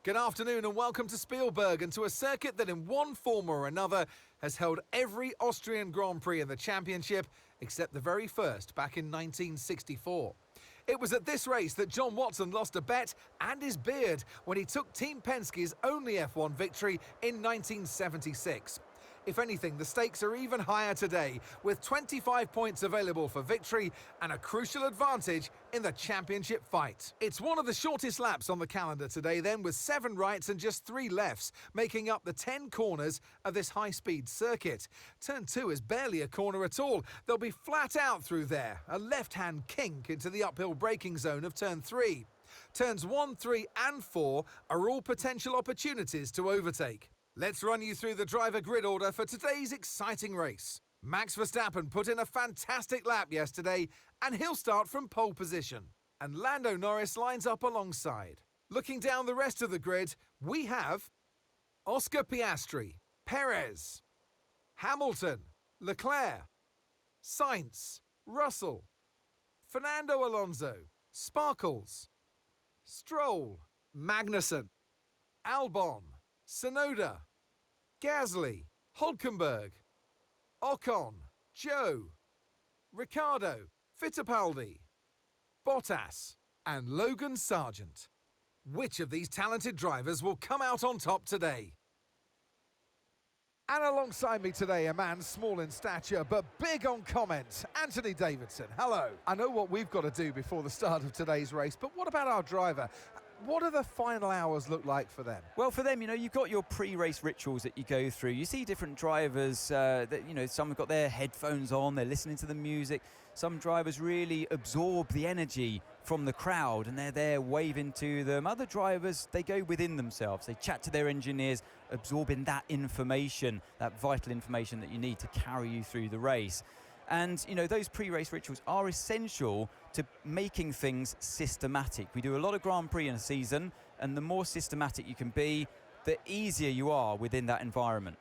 Good afternoon and welcome to Spielberg and to a circuit that in one form or another has held every Austrian Grand Prix in the championship except the very first back in 1964. It was at this race that John Watson lost a bet and his beard when he took Team Penske's only F1 victory in 1976. If anything, the stakes are even higher today, with 25 points available for victory and a crucial advantage in the championship fight. It's one of the shortest laps on the calendar today then, with 7 rights and just 3 lefts, making up the 10 corners of this high-speed circuit. Turn 2 is barely a corner at all. They'll be flat out through there, a left-hand kink into the uphill braking zone of Turn 3. Turns 1, 3 and 4 are all potential opportunities to overtake. Let's run you through the driver grid order for today's exciting race. Max Verstappen put in a fantastic lap yesterday, and he'll start from pole position. And Lando Norris lines up alongside. Looking down the rest of the grid, we have Oscar Piastri, Perez, Hamilton, Leclerc, Sainz, Russell, Fernando Alonso, Sparkles, Stroll, Magnussen, Albon, Tsunoda, Gasly, Hülkenberg, Ocon, Joe, Ricciardo, Fittipaldi, Bottas and Logan Sargent. Which of these talented drivers will come out on top today? And alongside me today, a man small in stature but big on comment, Anthony Davidson. Hello. I know what we've got to do before the start of today's race, but what about our driver? What do the final hours look like for them? Well, for them, you've got your pre-race rituals that you go through. You see different drivers that, some have got their headphones on, they're listening to the music. Some drivers really absorb the energy from the crowd and they're there waving to them. Other drivers, they go within themselves. They chat to their engineers, absorbing that information, that vital information that you need to carry you through the race. And, those pre-race rituals are essential to making things systematic. We do a lot of Grand Prix in a season, and the more systematic you can be, the easier you are within that environment.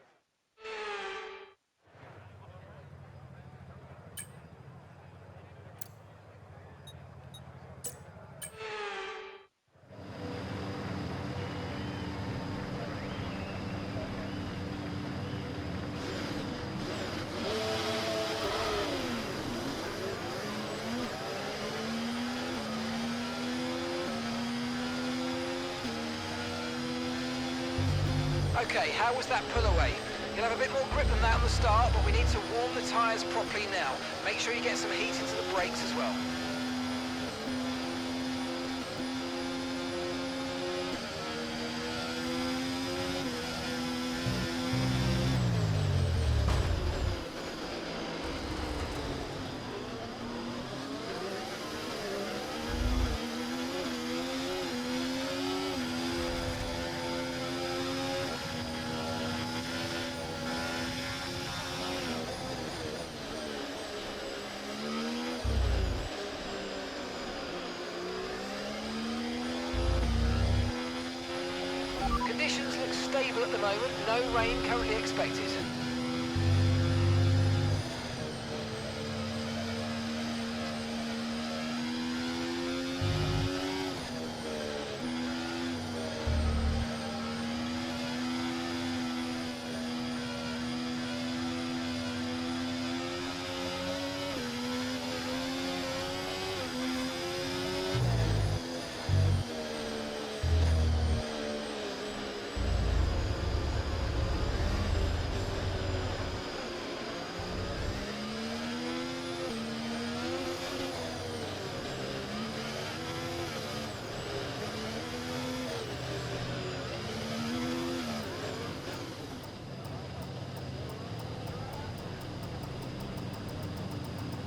Okay, how was that pull away? You'll have a bit more grip than that on the start, but we need to warm the tyres properly now. Make sure you get some heat into the brakes as well. Conditions look stable at the moment, no rain currently expected.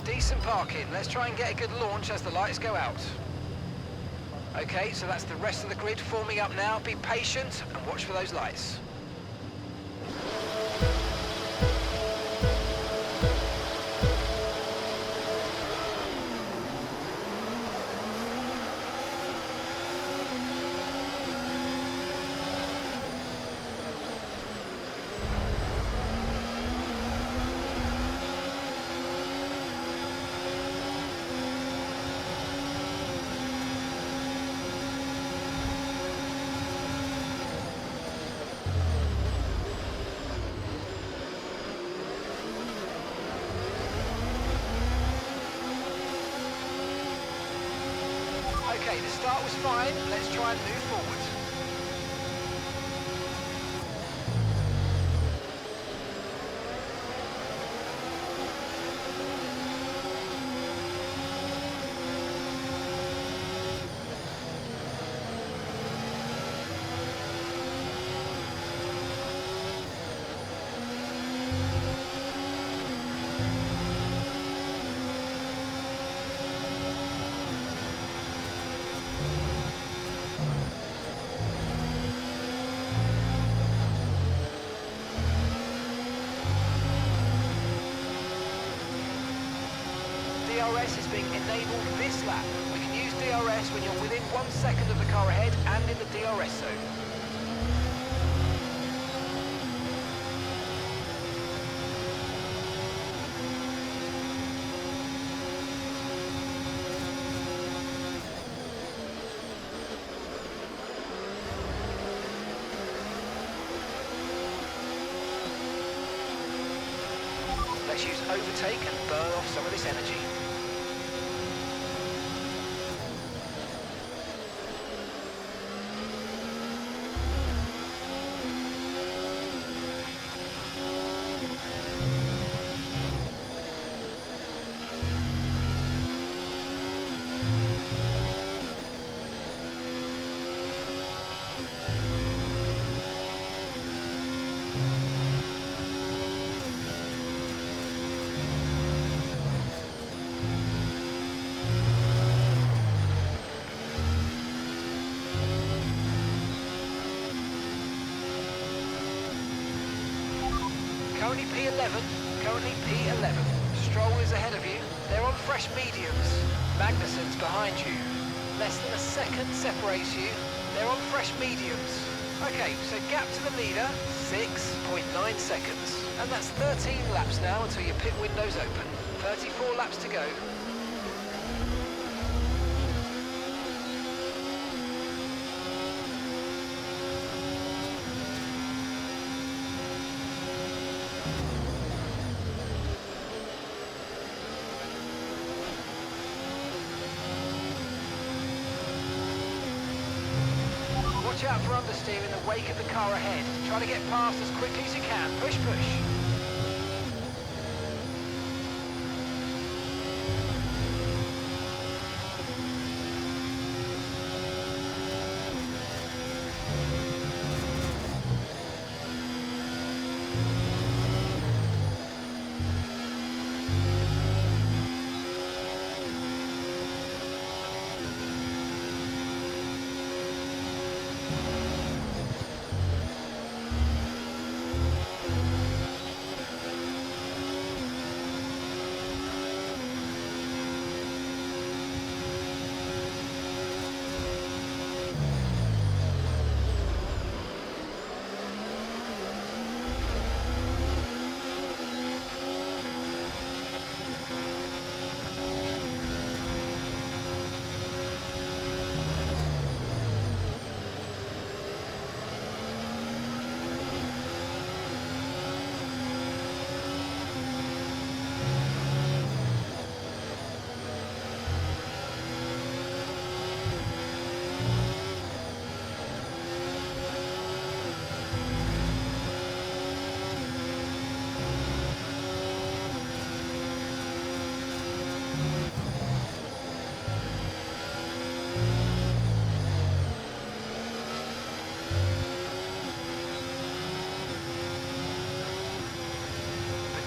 Decent parking. Let's try and get a good launch as the lights go out. Okay, so that's the rest of the grid forming up now. Be patient and watch for those lights. Okay, the start was fine. Let's try and move forward. DRS is being enabled this lap. We can use DRS when you're within 1 second of the car ahead and in the DRS zone. Let's use overtake and burn off some of this energy. Currently P11, currently P11. Stroll is ahead of you. They're on fresh mediums. Magnussen's behind you. Less than a second separates you. They're on fresh mediums. Okay, so gap to the leader, 6.9 seconds. And that's 13 laps now until your pit window's open. 34 laps to go. Watch out for understeer in the wake of the car ahead. Try to get past as quickly as you can. Push, push.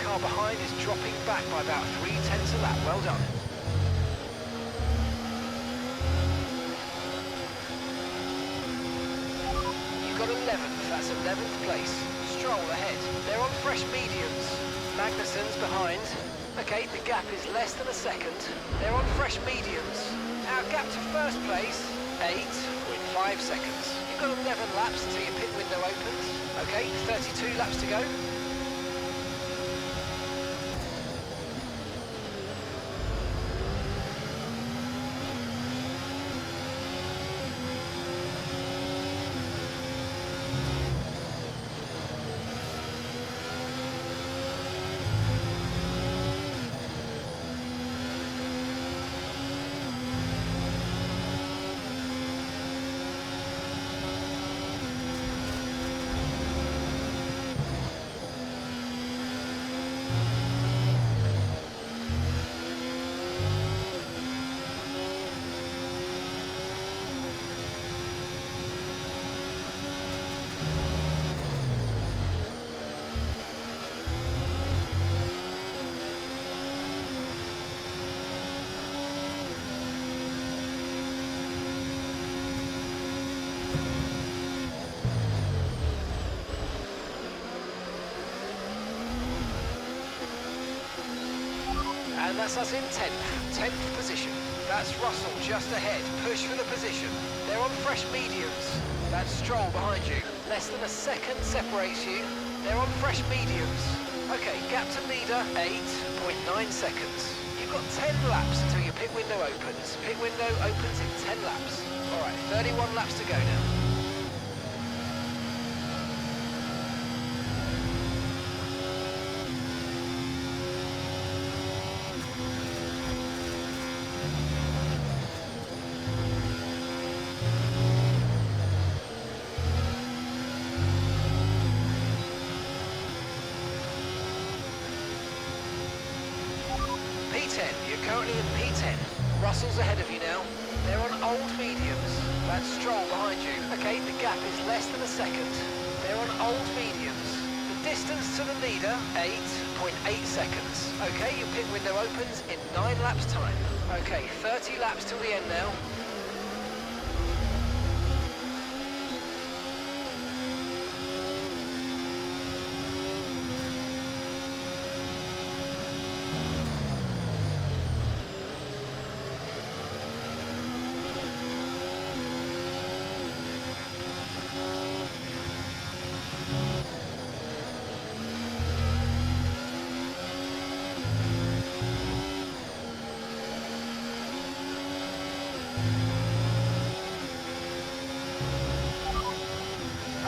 Car behind is dropping back by about 0.3 a lap. Well done. You've got 11th, that's 11th place. Stroll ahead. They're on fresh mediums. Magnussen's behind. Okay, the gap is less than a second. They're on fresh mediums. Our gap to first place, 8.5 seconds. You've got 11 laps until your pit window opens. Okay, 32 laps to go. That's us in 10th position. That's Russell just ahead. Push for the position. They're on fresh mediums. That's Stroll behind you. Less than a second separates you. They're on fresh mediums. Okay, gap to leader, 8.9 seconds. You've got 10 laps until your pit window opens. Pit window opens in 10 laps. All right, 31 laps to go now. P10, you're currently in P10. Russell's ahead of you now. They're on old mediums. That's Stroll behind you. Okay, the gap is less than a second. They're on old mediums. The distance to the leader, 8.8 seconds. Okay, your pit window opens in 9 laps time. Okay, 30 laps till the end now.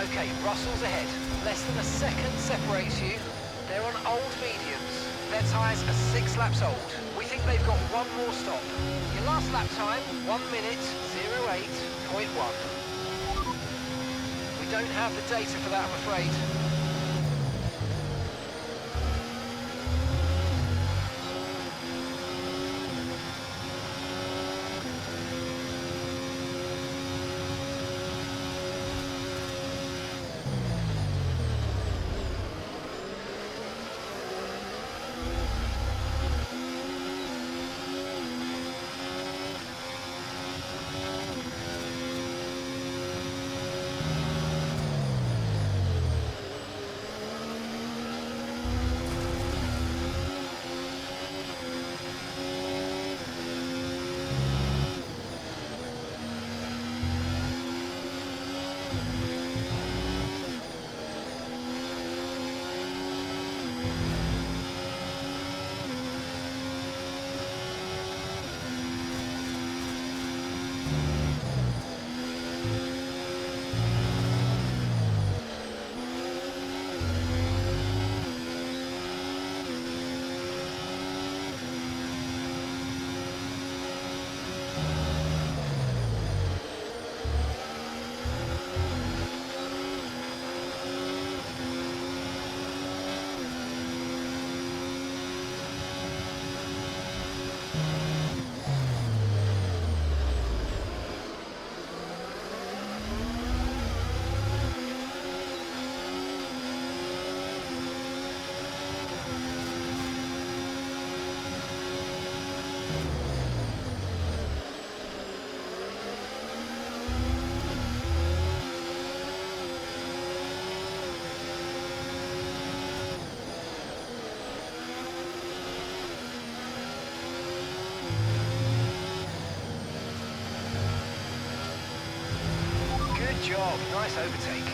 Okay, Russell's ahead. Less than a second separates you. They're on old mediums. Their tyres are 6 laps old. We think they've got one more stop. Your last lap time, 1 minute, 08.1. We don't have the data for that, I'm afraid. Good job, nice overtake.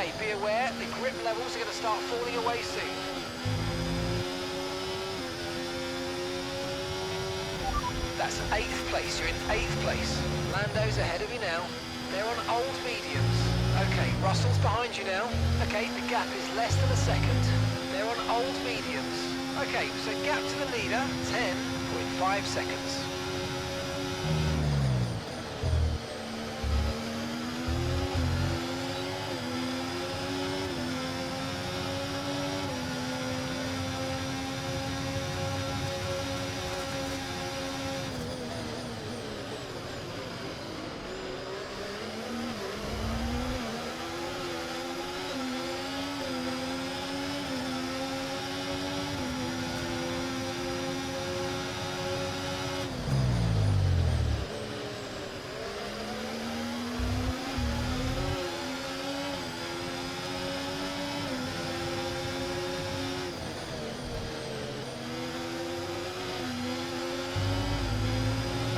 Okay, be aware, the grip levels are going to start falling away soon. That's 8th place, you're in 8th place. Lando's ahead of you now. They're on old mediums. Okay, Russell's behind you now. Okay, the gap is less than a second. They're on old mediums. Okay, so gap to the leader, 10.5 seconds.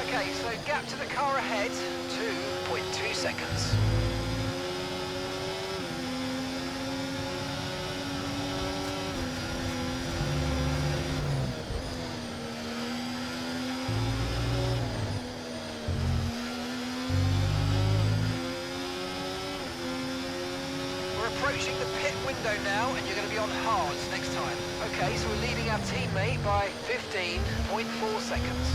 Okay, so gap to the car ahead, 2.2 seconds. We're approaching the pit window now, and you're going to be on hards next time. Okay, so we're leading our teammate by 15.4 seconds.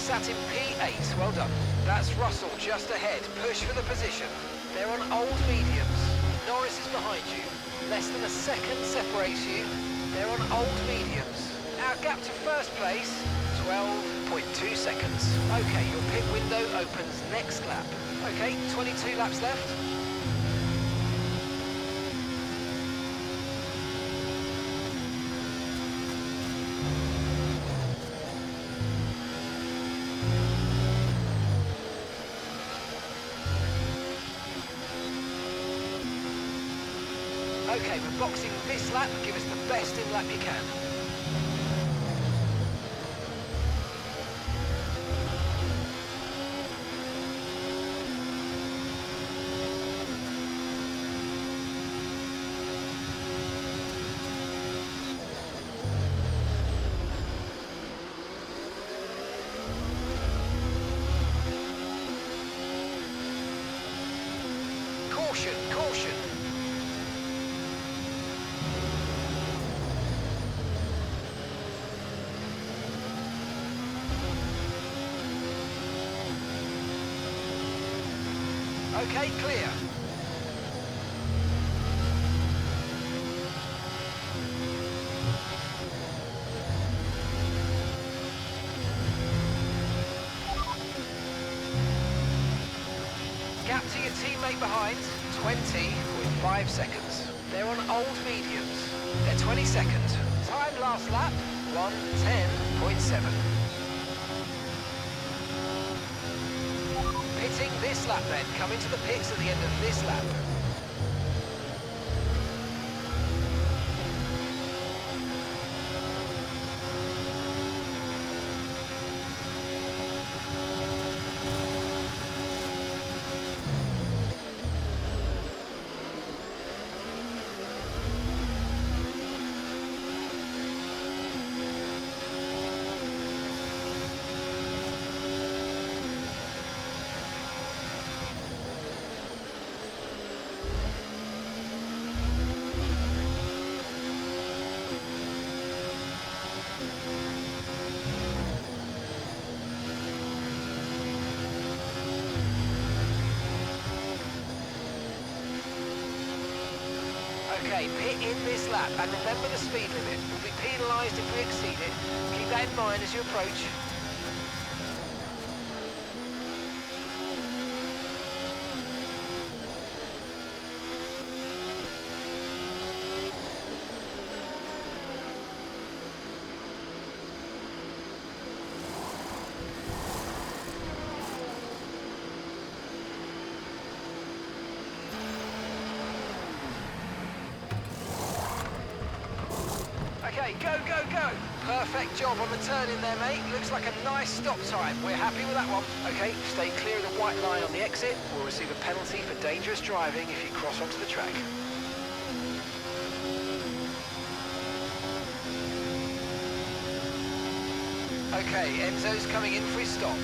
Sat in P8, well done. That's Russell just ahead, push for the position. They're on old mediums. Norris is behind you. Less than a second separates you. They're on old mediums. Our gap to first place, 12.2 seconds. Okay, your pit window opens next lap. Okay, 22 laps left. Okay, we're boxing this lap. Give us the best in lap you can. Caution, caution. Okay, clear. Gap to your teammate behind, 20.5 seconds. They're on old mediums. They're 20 seconds. Time last lap, 1:10.7. Pit pitting this lap then. Come into the pits at the end of this lap. Okay, pit in this lap, and remember the speed limit. We'll be penalised if we exceed it. Keep that in mind as you approach. Okay, go, go, go. Perfect job on the turn in there, mate. Looks like a nice stop time. We're happy with that one. Okay, stay clear of the white line on the exit. We'll receive a penalty for dangerous driving if you cross onto the track. Okay, Enzo's coming in for his stop.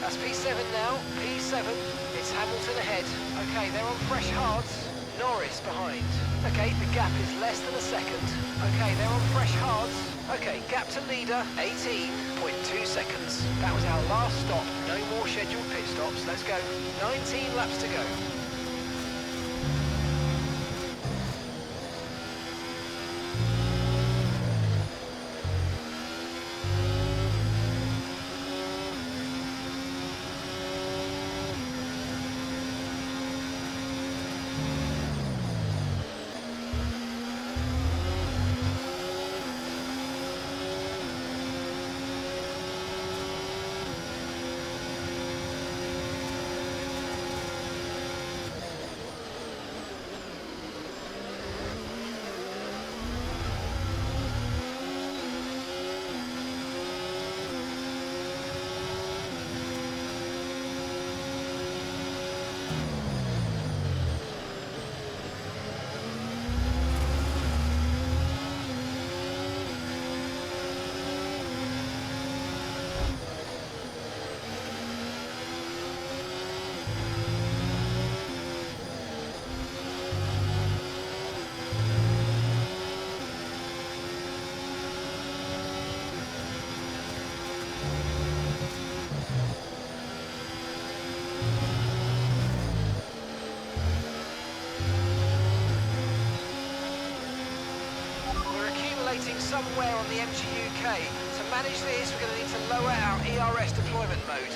That's P7 now, P7, it's Hamilton ahead. Okay, they're on fresh hards, Norris behind. Okay, the gap is less than a second. Okay, they're on fresh hards. Okay, gap to leader, 18.2 seconds. That was our last stop, no more scheduled pit stops, let's go. 19 laps to go. Somewhere on the MGUK. To manage this, we're going to need to lower our ERS deployment mode.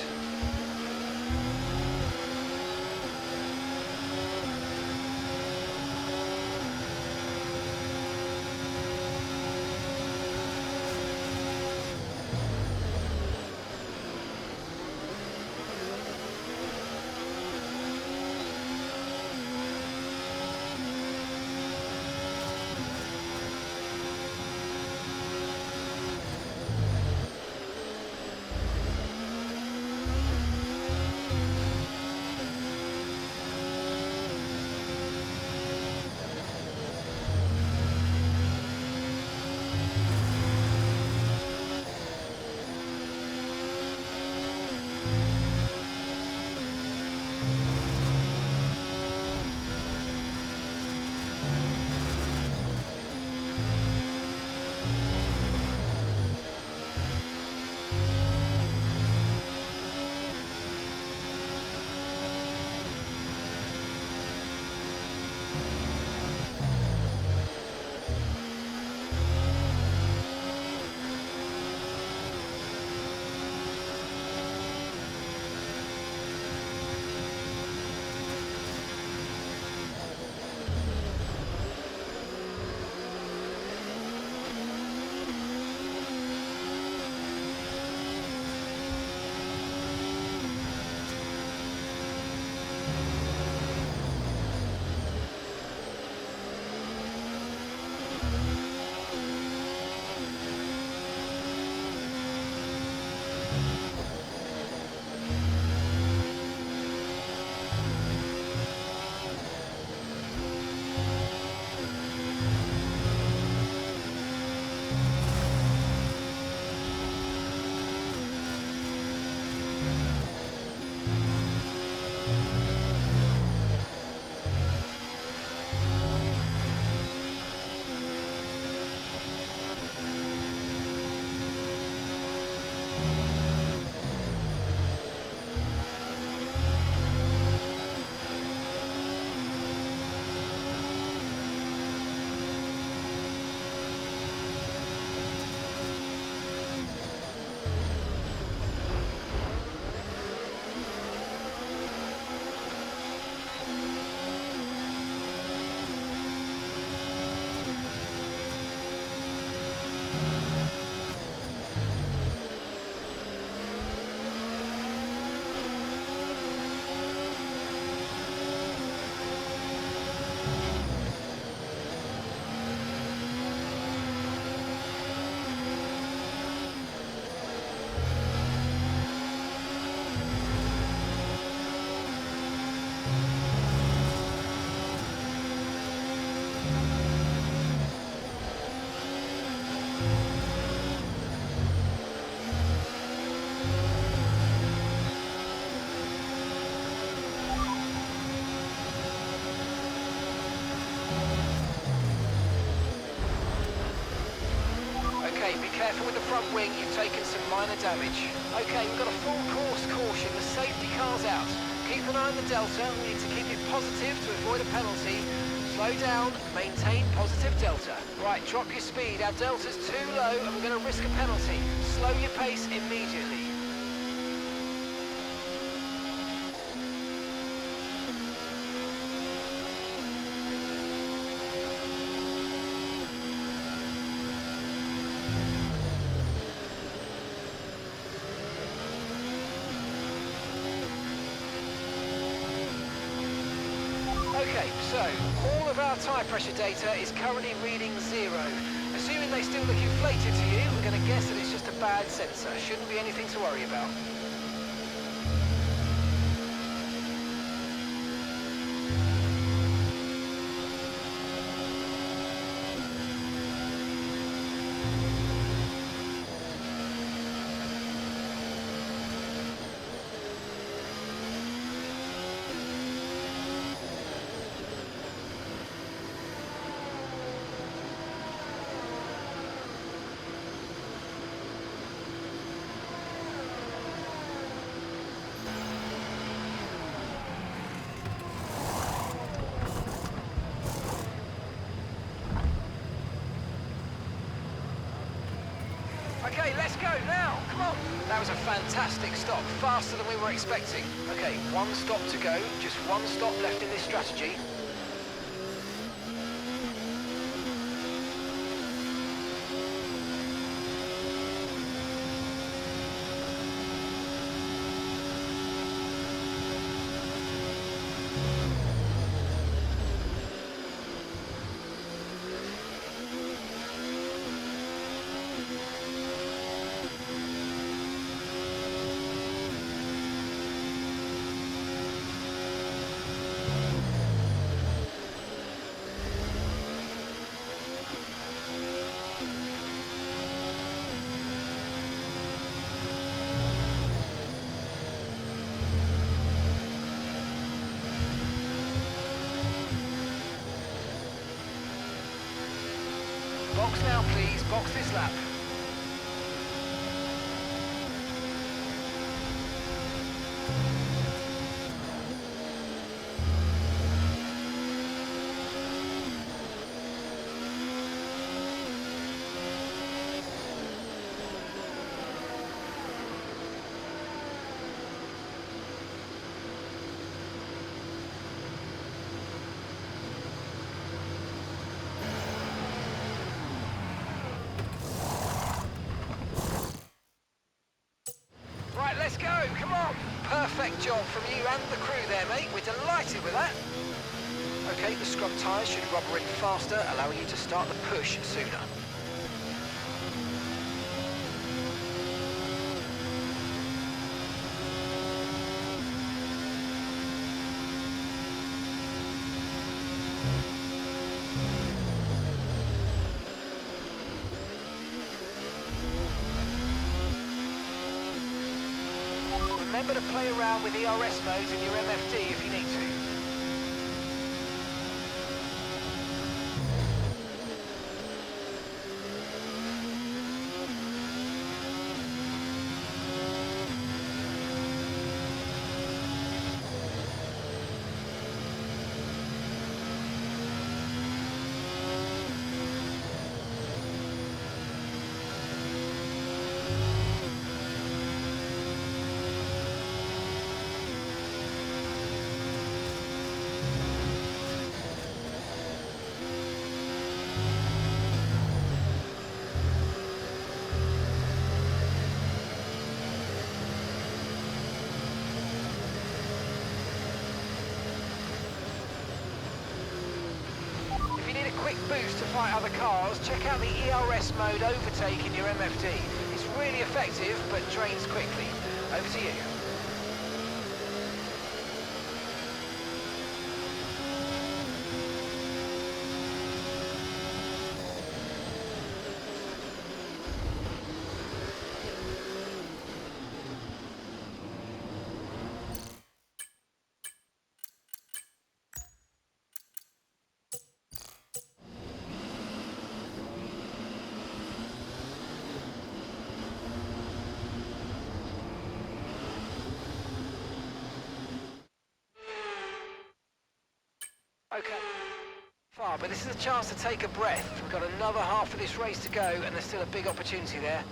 be careful with the front wing, you've taken some minor damage. Okay, we've got a full course caution, the safety car's out. Keep an eye on the delta, we need to keep it positive to avoid a penalty. Slow down, maintain positive delta. Right, drop your speed, our delta's too low and we're going to risk a penalty. Slow your pace immediately. Okay, so all of our tyre pressure data is currently reading 0. Assuming they still look inflated to you, we're going to guess that it's just a bad sensor. Shouldn't be anything to worry about. Okay, let's go now. Come on. That was a fantastic stop, faster than we were expecting. Okay, one stop to go, just one stop left in this strategy. Box now, please. Box this lap. Right, let's go, come on. Perfect job from you and the crew there, mate. We're delighted with that. Okay, the scrub tyres should rubber in faster, allowing you to start the push sooner. Remember to play around with ERS modes in your MFD if you need to. Quick boost to fight other cars, check out the ERS mode overtake in your MFD. It's really effective, but drains quickly. Over to you. Okay. Far, but this is a chance to take a breath. We've got another half of this race to go, and there's still a big opportunity there.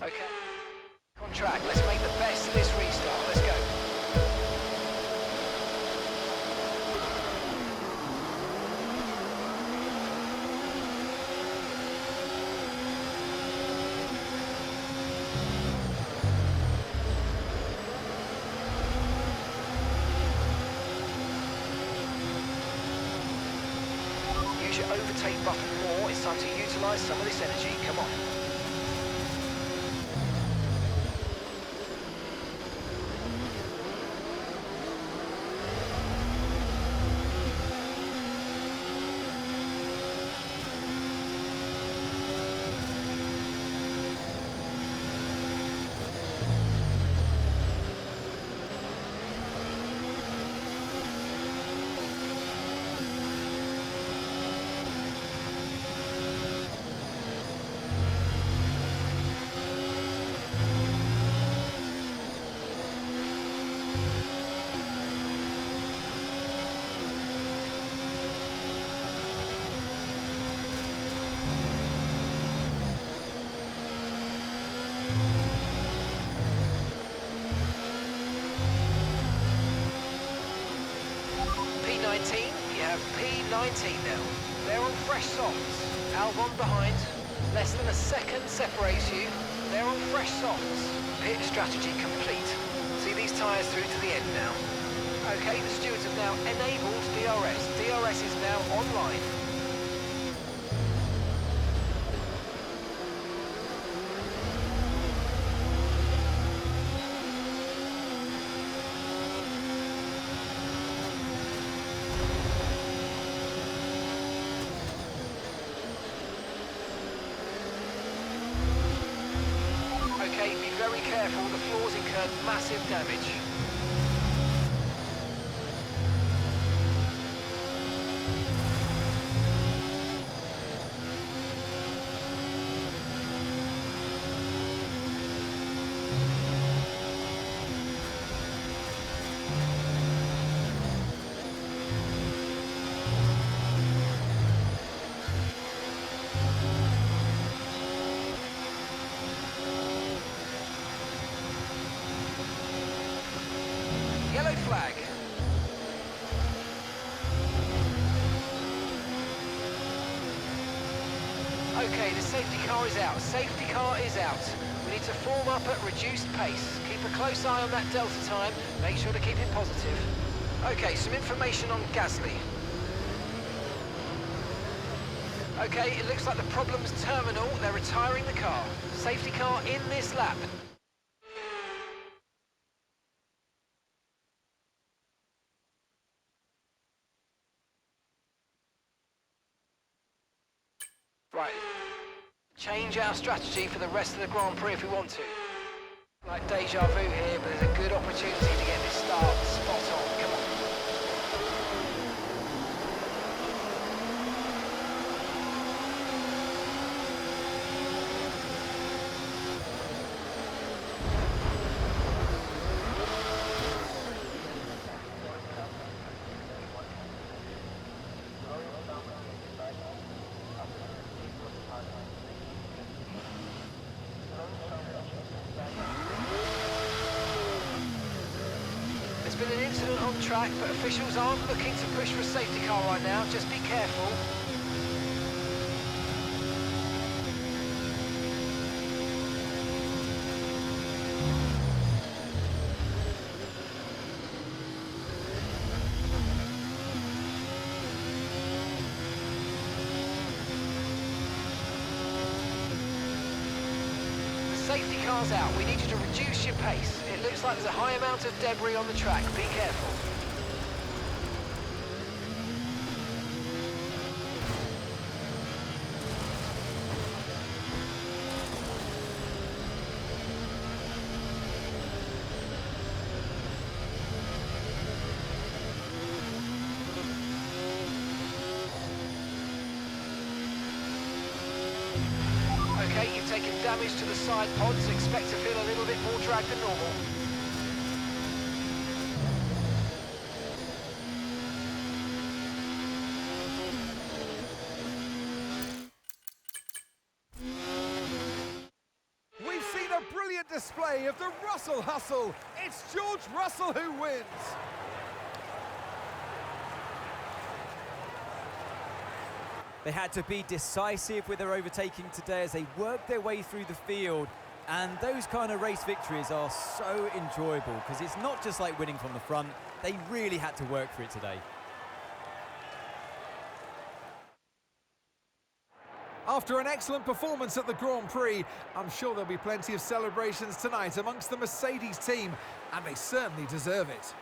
Okay. On track. Let's make the best of this restart. Let's go. Use your overtake button more. It's time to utilise some of this energy. Come on. P19, you have P19 now. They're on fresh softs. Albon behind. Less than a second separates you. They're on fresh softs. Pit strategy complete. See these tyres through to the end now. Okay, the stewards have now enabled DRS. DRS is now online. Okay, be very careful, the floor's incurred massive damage. Yellow flag. Okay, the safety car is out. Safety car is out. We need to form up at reduced pace. Keep a close eye on that delta time. Make sure to keep it positive. Okay, some information on Gasly. Okay, it looks like the problem's terminal. They're retiring the car. Safety car in this lap. Right. Change our strategy for the rest of the Grand Prix if we want to. Like deja vu here, but there's a good opportunity to get this start spot on. Come on. There's been an incident on track, but officials aren't looking to push for a safety car right now. Just be careful. Safety car's out. We need you to reduce your pace. It looks like there's a high amount of debris on the track. Be careful. Okay, you've taken damage to the side pods. Expect to feel a little bit more drag than normal. We've seen a brilliant display of the Russell hustle. It's George Russell who wins. They had to be decisive with their overtaking today as they worked their way through the field. And those kind of race victories are so enjoyable because it's not just like winning from the front. They really had to work for it today. After an excellent performance at the Grand Prix, I'm sure there'll be plenty of celebrations tonight amongst the Mercedes team, and they certainly deserve it.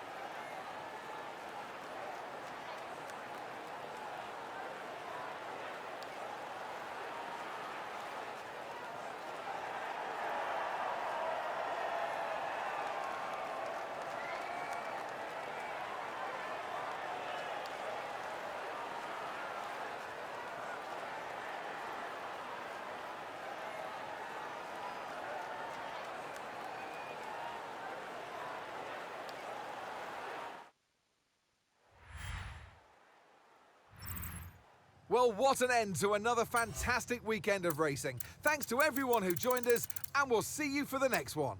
Well, what an end to another fantastic weekend of racing. Thanks to everyone who joined us, and we'll see you for the next one.